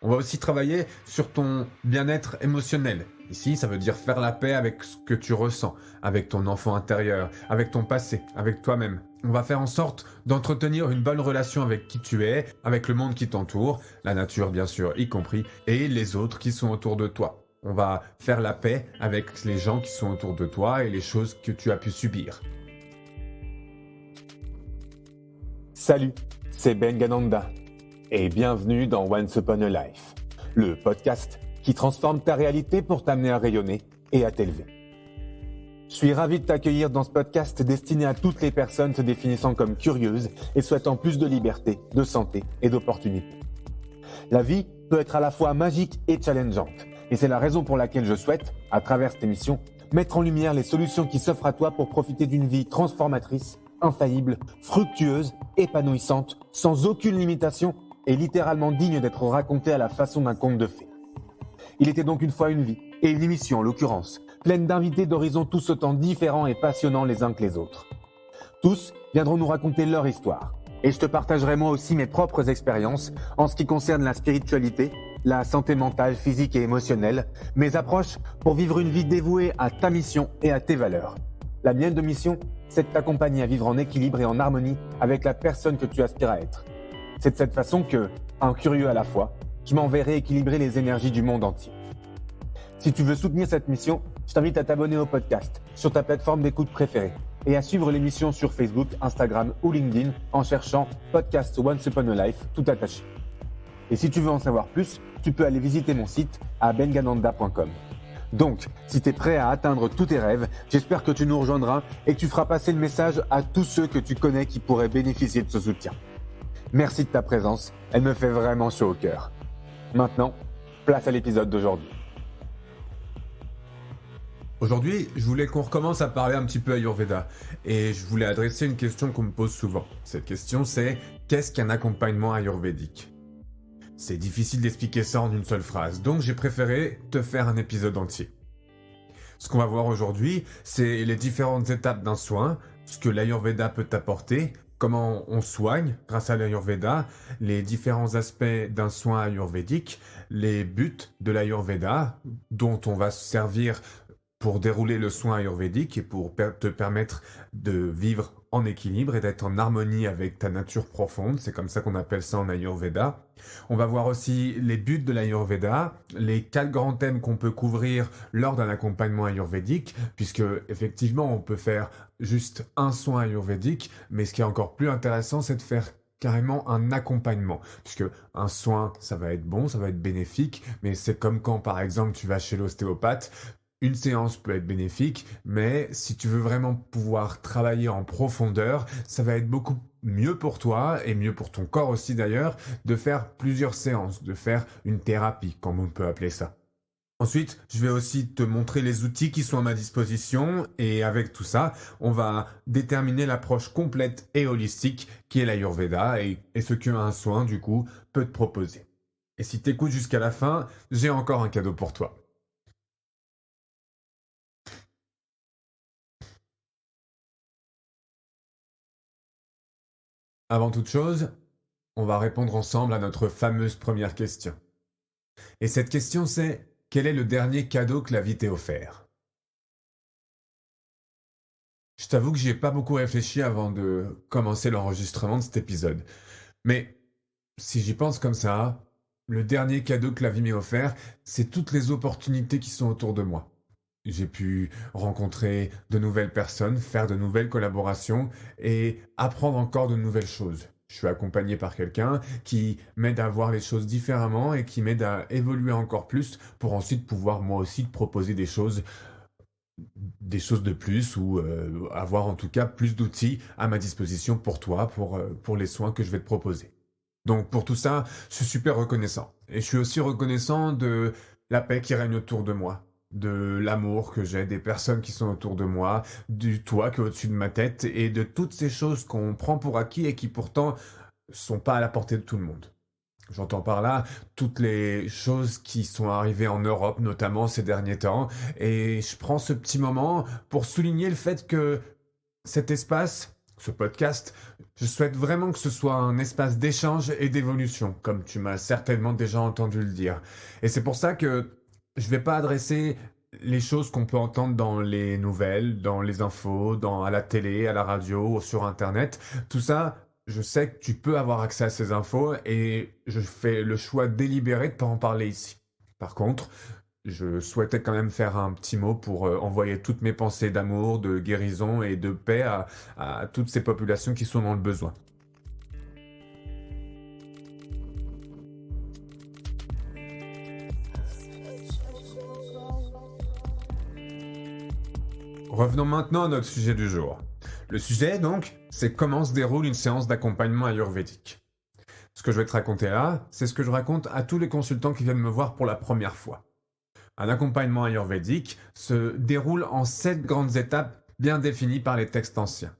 On va aussi travailler sur ton bien-être émotionnel. Ici, ça veut dire faire la paix avec ce que tu ressens, avec ton enfant intérieur, avec ton passé, avec toi-même. On va faire en sorte d'entretenir une bonne relation avec qui tu es, avec le monde qui t'entoure, la nature bien sûr y compris, et les autres qui sont autour de toi. On va faire la paix avec les gens qui sont autour de toi et les choses que tu as pu subir. Salut, c'est Ben Gananda et bienvenue dans Once Upon a Life, le podcast qui transforme ta réalité pour t'amener à rayonner et à t'élever. Je suis ravi de t'accueillir dans ce podcast destiné à toutes les personnes se définissant comme curieuses et souhaitant plus de liberté, de santé et d'opportunités. La vie peut être à la fois magique et challengeante et c'est la raison pour laquelle je souhaite, à travers cette émission, mettre en lumière les solutions qui s'offrent à toi pour profiter d'une vie transformatrice, infaillible, fructueuse, épanouissante, sans aucune limitation et littéralement digne d'être racontée à la façon d'un conte de fées. Il était donc une fois une vie, et une émission en l'occurrence, pleine d'invités d'horizons tous autant différents et passionnants les uns que les autres. Tous viendront nous raconter leur histoire, et je te partagerai moi aussi mes propres expériences en ce qui concerne la spiritualité, la santé mentale, physique et émotionnelle, mes approches pour vivre une vie dévouée à ta mission et à tes valeurs. La mienne de mission, c'est de t'accompagner à vivre en équilibre et en harmonie avec la personne que tu aspires à être. C'est de cette façon que, un curieux à la fois, je m'en vais rééquilibrer les énergies du monde entier. Si tu veux soutenir cette mission, je t'invite à t'abonner au podcast sur ta plateforme d'écoute préférée et à suivre l'émission sur Facebook, Instagram ou LinkedIn en cherchant Podcast Once Upon a Life tout attaché. Et si tu veux en savoir plus, tu peux aller visiter mon site à bengananda.com. Donc, si tu es prêt à atteindre tous tes rêves, j'espère que tu nous rejoindras et que tu feras passer le message à tous ceux que tu connais qui pourraient bénéficier de ce soutien. Merci de ta présence, elle me fait vraiment chaud au cœur. Maintenant, place à l'épisode d'aujourd'hui. Aujourd'hui, je voulais qu'on recommence à parler un petit peu Ayurveda et je voulais adresser une question qu'on me pose souvent. Cette question c'est « Qu'est-ce qu'un accompagnement ayurvédique ?» C'est difficile d'expliquer ça en une seule phrase, donc j'ai préféré te faire un épisode entier. Ce qu'on va voir aujourd'hui, c'est les différentes étapes d'un soin, ce que l'Ayurveda peut t'apporter, comment on soigne grâce à l'Ayurveda, les différents aspects d'un soin ayurvédique, les buts de l'Ayurveda dont on va se servir pour dérouler le soin ayurvédique et pour te permettre de vivre en équilibre et d'être en harmonie avec ta nature profonde. C'est comme ça qu'on appelle ça en Ayurveda. On va voir aussi les buts de l'Ayurveda, les 4 grands thèmes qu'on peut couvrir lors d'un accompagnement ayurvédique, puisque effectivement on peut faire juste un soin ayurvédique, mais ce qui est encore plus intéressant, c'est de faire carrément un accompagnement, puisque un soin, ça va être bon, ça va être bénéfique, mais c'est comme quand par exemple tu vas chez l'ostéopathe. Une séance peut être bénéfique, mais si tu veux vraiment pouvoir travailler en profondeur, ça va être beaucoup mieux pour toi et mieux pour ton corps aussi d'ailleurs, de faire plusieurs séances, de faire une thérapie, comme on peut appeler ça. Ensuite, je vais aussi te montrer les outils qui sont à ma disposition et avec tout ça, on va déterminer l'approche complète et holistique qui est l'Ayurveda et ce qu'un soin du coup peut te proposer. Et si tu écoutes jusqu'à la fin, j'ai encore un cadeau pour toi. Avant toute chose, on va répondre ensemble à notre fameuse première question. Et cette question c'est, quel est le dernier cadeau que la vie t'ait offert ? Je t'avoue que j'y ai pas beaucoup réfléchi avant de commencer l'enregistrement de cet épisode. Mais si j'y pense comme ça, le dernier cadeau que la vie m'ait offert, c'est toutes les opportunités qui sont autour de moi. J'ai pu rencontrer de nouvelles personnes, faire de nouvelles collaborations et apprendre encore de nouvelles choses. Je suis accompagné par quelqu'un qui m'aide à voir les choses différemment et qui m'aide à évoluer encore plus pour ensuite pouvoir moi aussi te proposer des choses de plus ou avoir en tout cas plus d'outils à ma disposition pour toi, pour les soins que je vais te proposer. Donc pour tout ça, je suis super reconnaissant. Et je suis aussi reconnaissant de la paix qui règne autour de moi, de l'amour que j'ai, des personnes qui sont autour de moi, du toit qui est au-dessus de ma tête et de toutes ces choses qu'on prend pour acquis et qui pourtant sont pas à la portée de tout le monde. J'entends par là toutes les choses qui sont arrivées en Europe, notamment ces derniers temps, et je prends ce petit moment pour souligner le fait que cet espace Ce podcast, je souhaite vraiment que ce soit un espace d'échange et d'évolution, comme tu m'as certainement déjà entendu le dire. Et c'est pour ça que je ne vais pas adresser les choses qu'on peut entendre dans les nouvelles, dans les infos, à la télé, à la radio, ou sur Internet. Tout ça, je sais que tu peux avoir accès à ces infos et je fais le choix délibéré de ne pas en parler ici. Par contre, je souhaitais quand même faire un petit mot pour envoyer toutes mes pensées d'amour, de guérison et de paix à toutes ces populations qui sont dans le besoin. Revenons maintenant à notre sujet du jour. Le sujet, donc, c'est comment se déroule une séance d'accompagnement ayurvédique. Ce que je vais te raconter là, c'est ce que je raconte à tous les consultants qui viennent me voir pour la première fois. Un accompagnement ayurvédique se déroule en 7 grandes étapes bien définies par les textes anciens.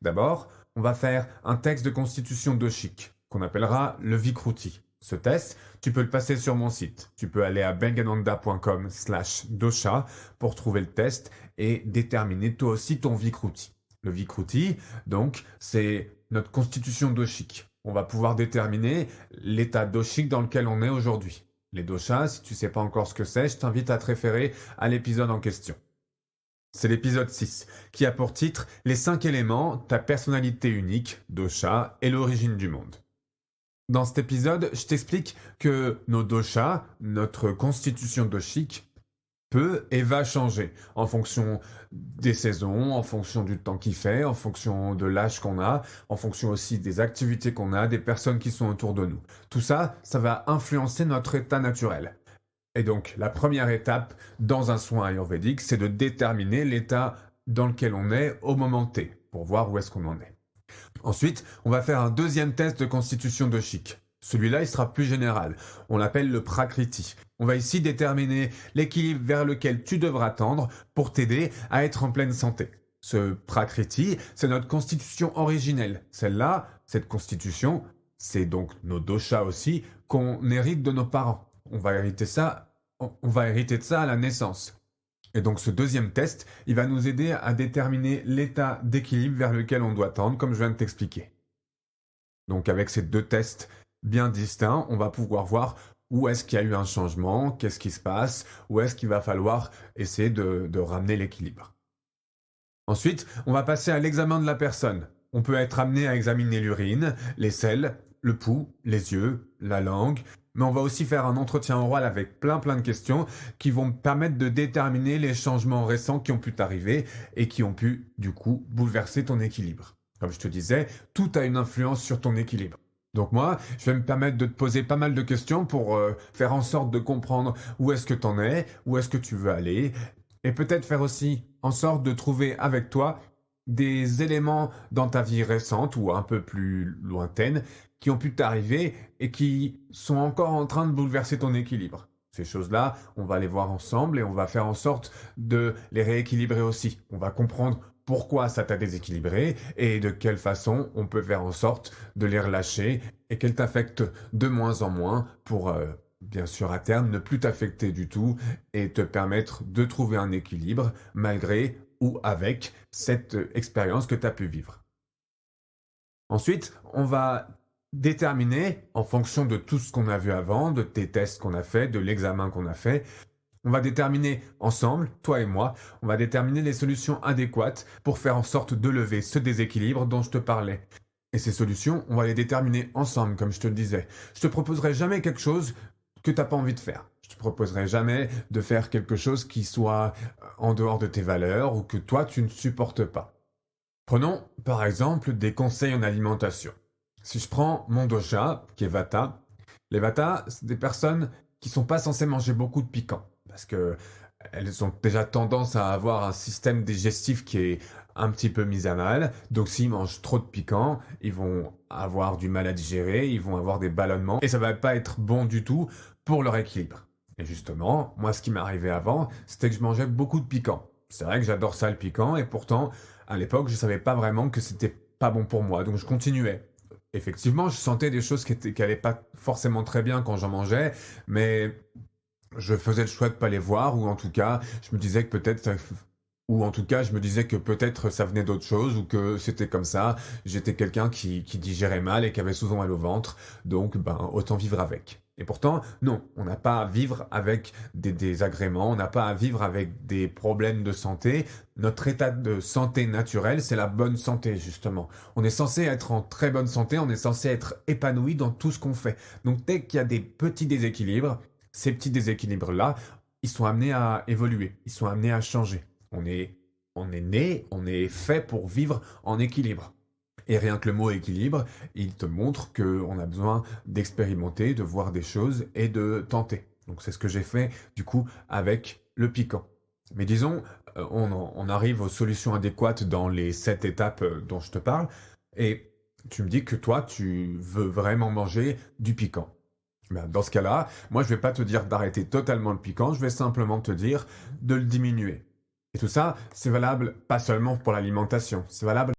D'abord, on va faire un texte de constitution doshique, qu'on appellera le Vikruti. Ce test, tu peux le passer sur mon site. Tu peux aller à bengananda.com/dosha pour trouver le test et déterminer toi aussi ton Vikruti. Le Vikruti, donc, c'est notre constitution doshique. On va pouvoir déterminer l'état doshique dans lequel on est aujourd'hui. Les doshas, si tu ne sais pas encore ce que c'est, je t'invite à te référer à l'épisode en question. C'est l'épisode 6, qui a pour titre « Les 5 éléments, ta personnalité unique, dosha et l'origine du monde ». Dans cet épisode, je t'explique que nos doshas, notre constitution doshique, peut et va changer en fonction des saisons, en fonction du temps qu'il fait, en fonction de l'âge qu'on a, en fonction aussi des activités qu'on a, des personnes qui sont autour de nous. Tout ça, ça va influencer notre état naturel. Et donc, la première étape dans un soin ayurvédique, c'est de déterminer l'état dans lequel on est au moment T, pour voir où est-ce qu'on en est. Ensuite, on va faire un deuxième test de constitution doshique. Celui-là, il sera plus général. On l'appelle le Prakriti. On va ici déterminer l'équilibre vers lequel tu devras tendre pour t'aider à être en pleine santé. Ce Prakriti, c'est notre constitution originelle. Celle-là, cette constitution, c'est donc nos doshas aussi, qu'on hérite de nos parents. On va hériter de ça à la naissance. Et donc ce deuxième test, il va nous aider à déterminer l'état d'équilibre vers lequel on doit tendre, comme je viens de t'expliquer. Donc avec ces 2 tests bien distincts, on va pouvoir voir où est-ce qu'il y a eu un changement, qu'est-ce qui se passe, où est-ce qu'il va falloir essayer de ramener l'équilibre. Ensuite, on va passer à l'examen de la personne. On peut être amené à examiner l'urine, les selles, le pouls, les yeux, la langue, mais on va aussi faire un entretien oral avec plein de questions qui vont me permettre de déterminer les changements récents qui ont pu t'arriver et qui ont pu, du coup, bouleverser ton équilibre. Comme je te disais, tout a une influence sur ton équilibre. Donc moi, je vais me permettre de te poser pas mal de questions pour faire en sorte de comprendre où est-ce que tu en es, où est-ce que tu veux aller, et peut-être faire aussi en sorte de trouver avec toi des éléments dans ta vie récente ou un peu plus lointaine qui ont pu t'arriver et qui sont encore en train de bouleverser ton équilibre. Ces choses-là, on va les voir ensemble et on va faire en sorte de les rééquilibrer aussi. On va comprendre pourquoi ça t'a déséquilibré et de quelle façon on peut faire en sorte de les relâcher et qu'elles t'affectent de moins en moins pour, bien sûr, à terme, ne plus t'affecter du tout et te permettre de trouver un équilibre malgré ou avec cette expérience que tu as pu vivre. Ensuite, on va déterminer, en fonction de tout ce qu'on a vu avant, de tes tests qu'on a fait, de l'examen qu'on a fait, on va déterminer ensemble, toi et moi, on va déterminer les solutions adéquates pour faire en sorte de lever ce déséquilibre dont je te parlais. Et ces solutions, on va les déterminer ensemble, comme je te le disais. Je te proposerai jamais quelque chose que tu n'as pas envie de faire. Je te proposerai jamais de faire quelque chose qui soit en dehors de tes valeurs ou que toi, tu ne supportes pas. Prenons, par exemple, des conseils en alimentation. Si je prends mon dosha, qui est Vata, les Vata, c'est des personnes qui sont pas censées manger beaucoup de piquant, parce que elles ont déjà tendance à avoir un système digestif qui est un petit peu mis à mal. Donc s'ils mangent trop de piquant, ils vont avoir du mal à digérer, ils vont avoir des ballonnements, et ça va pas être bon du tout pour leur équilibre. Et justement, moi ce qui m'arrivait avant, c'était que je mangeais beaucoup de piquant. C'est vrai que j'adore ça le piquant, et pourtant, à l'époque, je savais pas vraiment que c'était pas bon pour moi, donc je continuais. Effectivement, je sentais des choses qui allaient pas forcément très bien quand j'en mangeais, mais je faisais le choix de pas les voir, ou en tout cas, je me disais que peut-être Ou en tout cas, je me disais que peut-être ça venait d'autre chose ou que c'était comme ça. J'étais quelqu'un qui digérait mal et qui avait souvent mal au ventre, donc autant vivre avec. Et pourtant, non, on n'a pas à vivre avec des désagréments, on n'a pas à vivre avec des problèmes de santé. Notre état de santé naturel, c'est la bonne santé, justement. On est censé être en très bonne santé, on est censé être épanoui dans tout ce qu'on fait. Donc dès qu'il y a des petits déséquilibres, ces petits déséquilibres-là, ils sont amenés à évoluer, ils sont amenés à changer. On est, on est né, on est fait pour vivre en équilibre. Et rien que le mot équilibre, il te montre qu'on a besoin d'expérimenter, de voir des choses et de tenter. Donc c'est ce que j'ai fait du coup avec le piquant. Mais disons, on arrive aux solutions adéquates dans les 7 étapes dont je te parle. Et tu me dis que toi, tu veux vraiment manger du piquant. Dans ce cas-là, moi je vais pas te dire d'arrêter totalement le piquant, je vais simplement te dire de le diminuer. Et tout ça, c'est valable pas seulement pour l'alimentation, c'est valable